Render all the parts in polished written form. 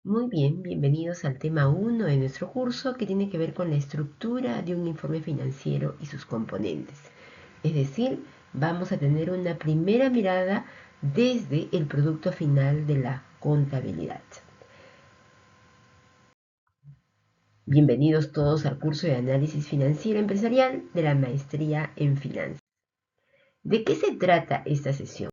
Muy bien, bienvenidos al tema 1 de nuestro curso que tiene que ver con la estructura de un informe financiero y sus componentes. Es decir, vamos a tener una primera mirada desde el producto final de la contabilidad. Bienvenidos todos al curso de análisis financiero empresarial de la maestría en finanzas. ¿De qué se trata esta sesión?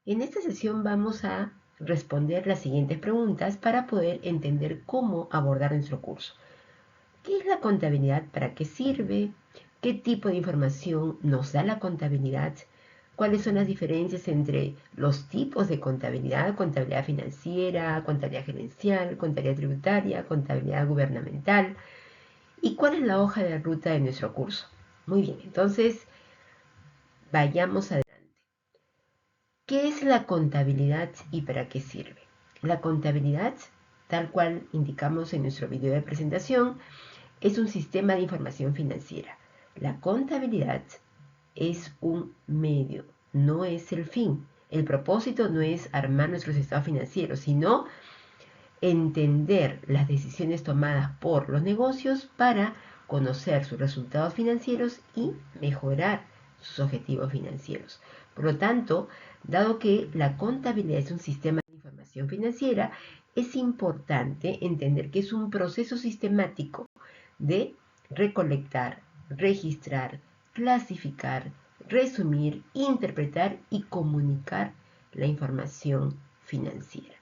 En esta sesión vamos a responder las siguientes preguntas para poder entender cómo abordar nuestro curso. ¿Qué es la contabilidad? ¿Para qué sirve? ¿Qué tipo de información nos da la contabilidad? ¿Cuáles son las diferencias entre los tipos de contabilidad? Contabilidad financiera, contabilidad gerencial, contabilidad tributaria, contabilidad gubernamental. ¿Y cuál es la hoja de ruta de nuestro curso? Muy bien, entonces vayamos adelante. ¿Qué es la contabilidad y para qué sirve? La contabilidad, tal cual indicamos en nuestro video de presentación, es un sistema de información financiera. La contabilidad es un medio, no es el fin. El propósito no es armar nuestros estados financieros, sino entender las decisiones tomadas por los negocios para conocer sus resultados financieros y mejorar sus objetivos financieros. Por lo tanto, dado que la contabilidad es un sistema de información financiera, es importante entender que es un proceso sistemático de recolectar, registrar, clasificar, resumir, interpretar y comunicar la información financiera.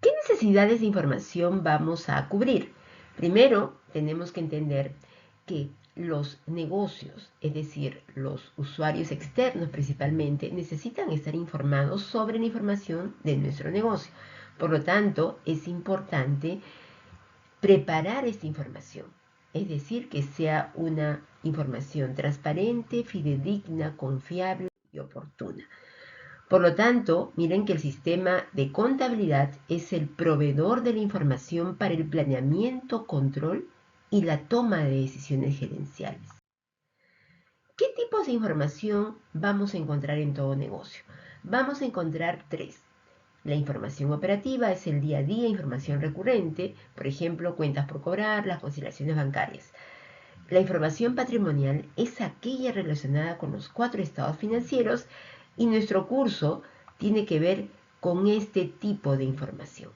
¿Qué necesidades de información vamos a cubrir? Primero, tenemos que entender que los negocios, es decir, los usuarios externos principalmente, necesitan estar informados sobre la información de nuestro negocio. Por lo tanto, es importante preparar esta información, es decir, que sea una información transparente, fidedigna, confiable y oportuna. Por lo tanto, miren que el sistema de contabilidad es el proveedor de la información para el planeamiento, control y la toma de decisiones gerenciales. ¿Qué tipos de información vamos a encontrar en todo negocio? Vamos a encontrar tres. La información operativa es el día a día, información recurrente, por ejemplo, cuentas por cobrar, las conciliaciones bancarias. La información patrimonial es aquella relacionada con los 4 estados financieros y nuestro curso tiene que ver con este tipo de información.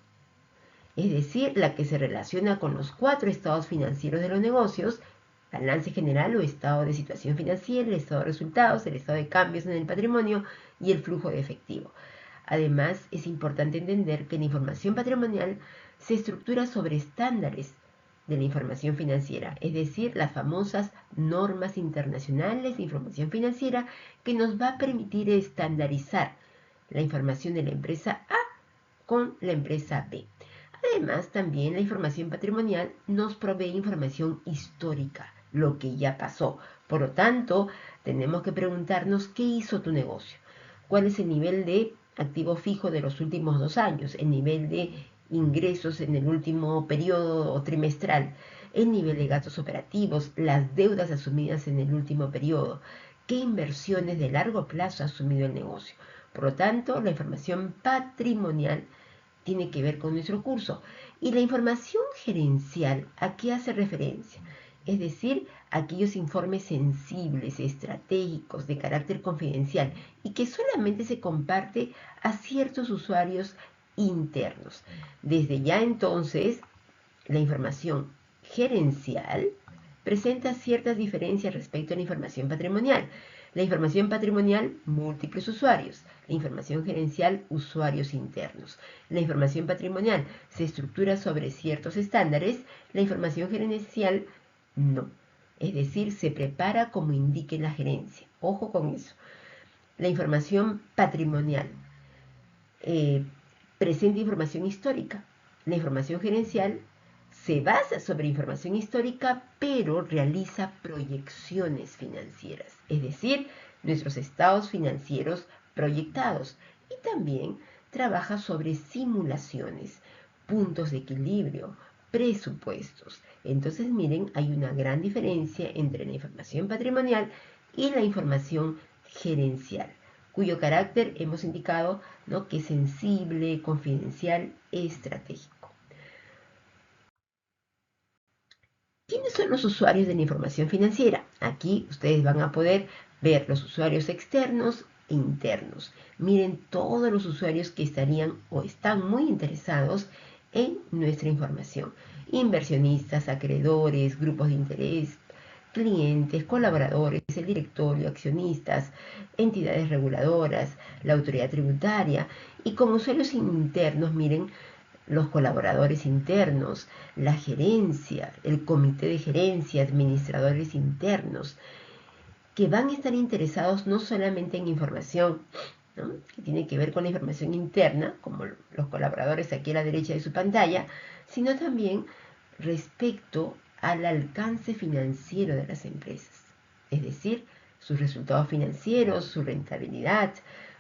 Es decir, la que se relaciona con los 4 estados financieros de los negocios: balance general o estado de situación financiera, el estado de resultados, el estado de cambios en el patrimonio y el flujo de efectivo. Además, es importante entender que la información patrimonial se estructura sobre estándares de la información financiera, es decir, las famosas normas internacionales de información financiera que nos va a permitir estandarizar la información de la empresa A con la empresa B. Además, también la información patrimonial nos provee información histórica, lo que ya pasó. Por lo tanto, tenemos que preguntarnos qué hizo tu negocio, cuál es el nivel de activo fijo de los últimos 2 años, el nivel de ingresos en el último periodo o trimestral, el nivel de gastos operativos, las deudas asumidas en el último periodo, qué inversiones de largo plazo ha asumido el negocio. Por lo tanto, la información patrimonial tiene que ver con nuestro curso. Y la información gerencial, ¿a qué hace referencia? Es decir, aquellos informes sensibles, estratégicos, de carácter confidencial y que solamente se comparte a ciertos usuarios internos. Desde ya entonces, la información gerencial presenta ciertas diferencias respecto a la información patrimonial. La información patrimonial, múltiples usuarios. La información gerencial, usuarios internos. La información patrimonial se estructura sobre ciertos estándares. La información gerencial, no. Es decir, se prepara como indique la gerencia. Ojo con eso. La información patrimonial eh, presenta información histórica. La información gerencial se basa sobre información histórica, pero realiza proyecciones financieras, es decir, nuestros estados financieros proyectados, y también trabaja sobre simulaciones, puntos de equilibrio, presupuestos. Entonces, miren, hay una gran diferencia entre la información patrimonial y la información gerencial. cuyo carácter hemos indicado, ¿no?, que es sensible, confidencial, estratégico. ¿Quiénes son los usuarios de la información financiera? Aquí ustedes van a poder ver los usuarios externos e internos. Miren todos los usuarios que estarían o están muy interesados en nuestra información. Inversionistas, acreedores, grupos de interés, clientes, colaboradores, el directorio, accionistas, entidades reguladoras, la autoridad tributaria. Y como usuarios internos, miren los colaboradores internos, la gerencia, el comité de gerencia, administradores internos, que van a estar interesados no solamente en información, ¿no?, que tiene que ver con la información interna, como los colaboradores aquí a la derecha de su pantalla, sino también respecto al alcance financiero de las empresas, es decir, sus resultados financieros, su rentabilidad,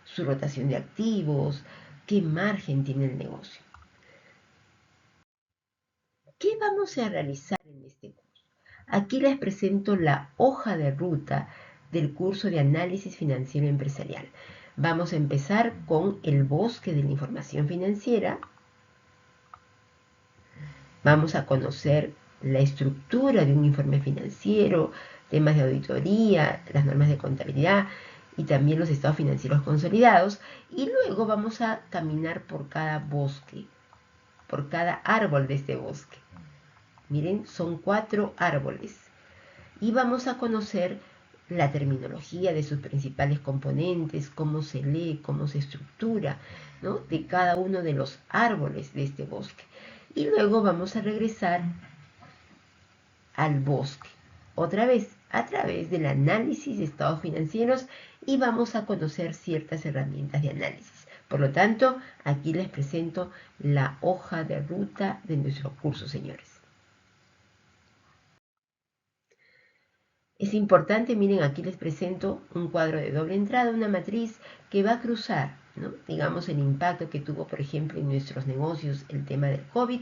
su rotación de activos, qué margen tiene el negocio. ¿Qué vamos a realizar en este curso? Aquí les presento la hoja de ruta del curso de análisis financiero empresarial. Vamos a empezar con el bosque de la información financiera. Vamos a conocer la estructura de un informe financiero, temas de auditoría, las normas de contabilidad y también los estados financieros consolidados. Y luego vamos a caminar por cada bosque, por cada árbol de este bosque. Miren, son 4 árboles. Y vamos a conocer la terminología de sus principales componentes, cómo se lee, cómo se estructura, ¿no?, de cada uno de los árboles de este bosque. Y luego vamos a regresar al bosque, otra vez, a través del análisis de estados financieros, y vamos a conocer ciertas herramientas de análisis. Por lo tanto, aquí les presento la hoja de ruta de nuestro curso, señores. Es importante, miren, aquí les presento un cuadro de doble entrada, una matriz que va a cruzar, ¿no?, digamos, el impacto que tuvo, por ejemplo, en nuestros negocios el tema del COVID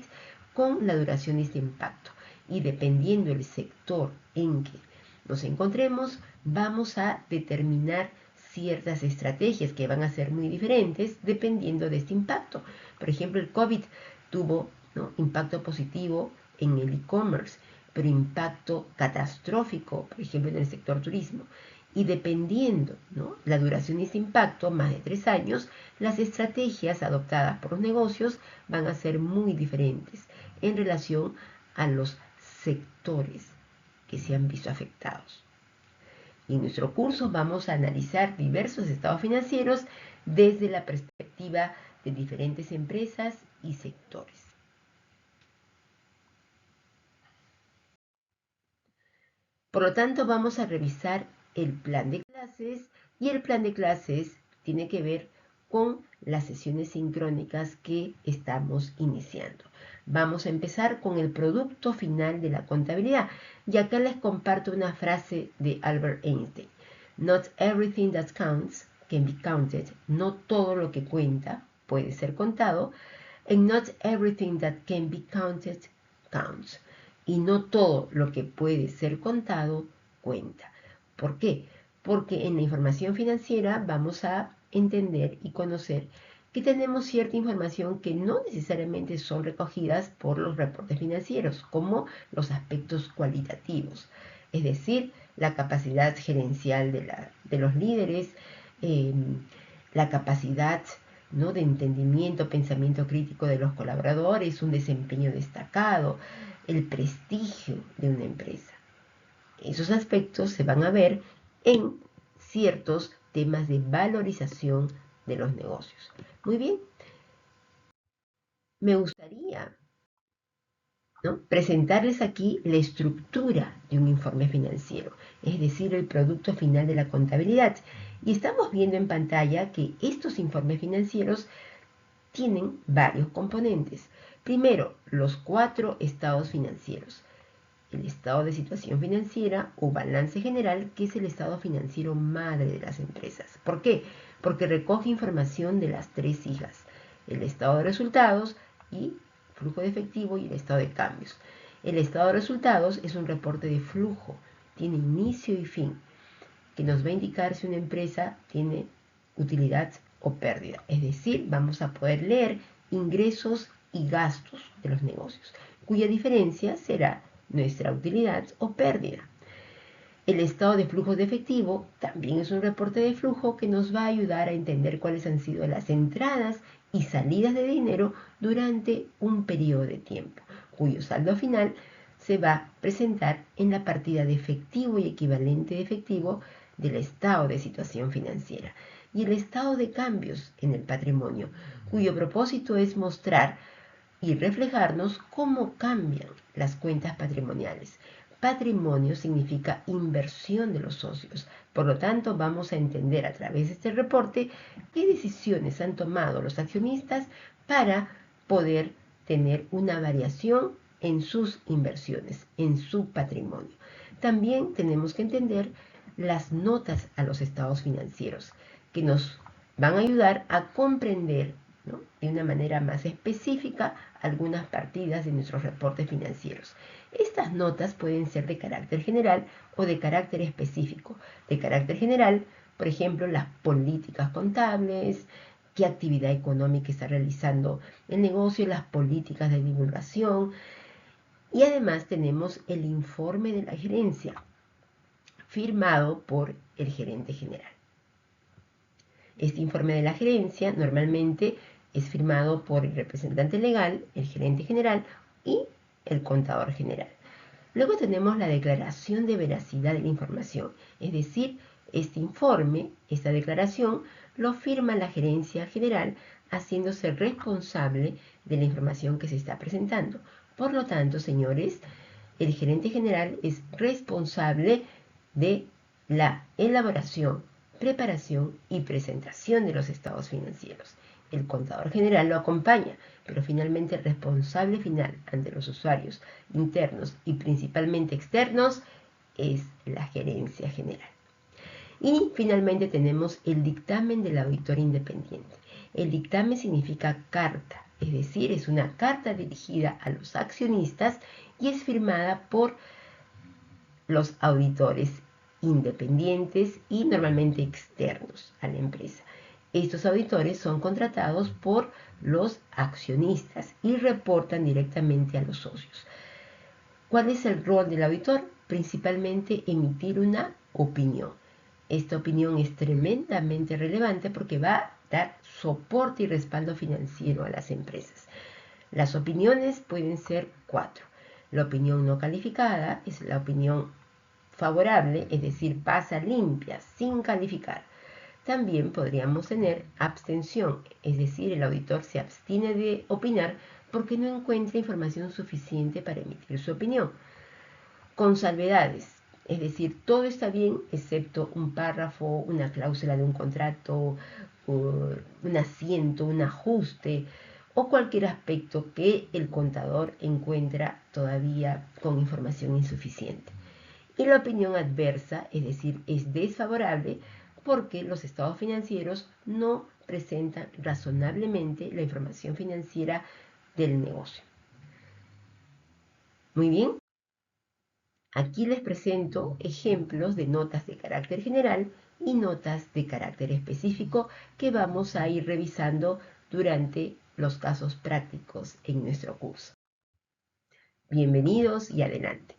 con la duración de este impacto. Y dependiendo del sector en que nos encontremos, vamos a determinar ciertas estrategias que van a ser muy diferentes dependiendo de este impacto. Por ejemplo, el COVID tuvo, ¿no?, impacto positivo en el e-commerce, pero impacto catastrófico, por ejemplo, en el sector turismo. Y dependiendo, ¿no?, la duración de ese impacto, más de 3 años, las estrategias adoptadas por los negocios van a ser muy diferentes en relación a los sectores que se han visto afectados. Y en nuestro curso vamos a analizar diversos estados financieros desde la perspectiva de diferentes empresas y sectores. Por lo tanto, vamos a revisar el plan de clases, y el plan de clases tiene que ver con las sesiones sincrónicas que estamos iniciando. Vamos a empezar con el producto final de la contabilidad, y acá les comparto una frase de Albert Einstein. Not everything that counts can be counted. No todo lo que cuenta puede ser contado. And not everything that can be counted counts. Y no todo lo que puede ser contado cuenta. ¿Por qué? Porque en la información financiera vamos a entender y conocer que tenemos cierta información que no necesariamente son recogidas por los reportes financieros, como los aspectos cualitativos, es decir, la capacidad gerencial de los líderes, la capacidad, ¿no?, de entendimiento, pensamiento crítico de los colaboradores, un desempeño destacado, el prestigio de una empresa. Esos aspectos se van a ver en ciertos temas de valorización de los negocios. Muy bien. Me gustaría, ¿no?, presentarles aquí la estructura de un informe financiero, es decir, el producto final de la contabilidad. Y estamos viendo en pantalla que estos informes financieros tienen varios componentes. Primero, los 4 estados financieros. El estado de situación financiera o balance general, que es el estado financiero madre de las empresas. ¿Por qué? Porque recoge información de las 3 hijas: el estado de resultados y flujo de efectivo, y el estado de cambios. El estado de resultados es un reporte de flujo, tiene inicio y fin, que nos va a indicar si una empresa tiene utilidad o pérdida. Es decir, vamos a poder leer ingresos y gastos de los negocios, cuya diferencia será nuestra utilidad o pérdida. El estado de flujo de efectivo también es un reporte de flujo que nos va a ayudar a entender cuáles han sido las entradas y salidas de dinero durante un periodo de tiempo, cuyo saldo final se va a presentar en la partida de efectivo y equivalente de efectivo del estado de situación financiera, y el estado de cambios en el patrimonio, cuyo propósito es mostrar y reflejarnos cómo cambian las cuentas patrimoniales. Patrimonio significa inversión de los socios. Por lo tanto, vamos a entender a través de este reporte qué decisiones han tomado los accionistas para poder tener una variación en sus inversiones, en su patrimonio. También tenemos que entender las notas a los estados financieros, que nos van a ayudar a comprender, ¿no?, de una manera más específica algunas partidas de nuestros reportes financieros. Estas notas pueden ser de carácter general o de carácter específico. De carácter general, por ejemplo, las políticas contables, qué actividad económica está realizando el negocio, las políticas de divulgación. Y además tenemos el informe de la gerencia, firmado por el gerente general. Este informe de la gerencia normalmente es firmado por el representante legal, el gerente general y el contador general. Luego tenemos la declaración de veracidad de la información, es decir, este informe, esta declaración, lo firma la gerencia general haciéndose responsable de la información que se está presentando. Por lo tanto, señores, el gerente general es responsable de la elaboración, preparación y presentación de los estados financieros. El contador general lo acompaña, pero finalmente el responsable final ante los usuarios internos y principalmente externos es la gerencia general. Y finalmente tenemos el dictamen del auditor independiente. El dictamen significa carta, es decir, es una carta dirigida a los accionistas y es firmada por los auditores independientes y normalmente externos a la empresa. Estos auditores son contratados por los accionistas y reportan directamente a los socios. ¿Cuál es el rol del auditor? Principalmente emitir una opinión. Esta opinión es tremendamente relevante porque va a dar soporte y respaldo financiero a las empresas. Las opiniones pueden ser 4. La opinión no calificada es la opinión favorable, es decir, pasa limpia, sin calificar. También podríamos tener abstención, es decir, el auditor se abstiene de opinar porque no encuentra información suficiente para emitir su opinión. Con salvedades, es decir, todo está bien excepto un párrafo, una cláusula de un contrato, un asiento, un ajuste o cualquier aspecto que el contador encuentra todavía con información insuficiente. Y la opinión adversa, es decir, es desfavorable porque los estados financieros no presentan razonablemente la información financiera del negocio. Muy bien. Aquí les presento ejemplos de notas de carácter general y notas de carácter específico que vamos a ir revisando durante los casos prácticos en nuestro curso. Bienvenidos y adelante.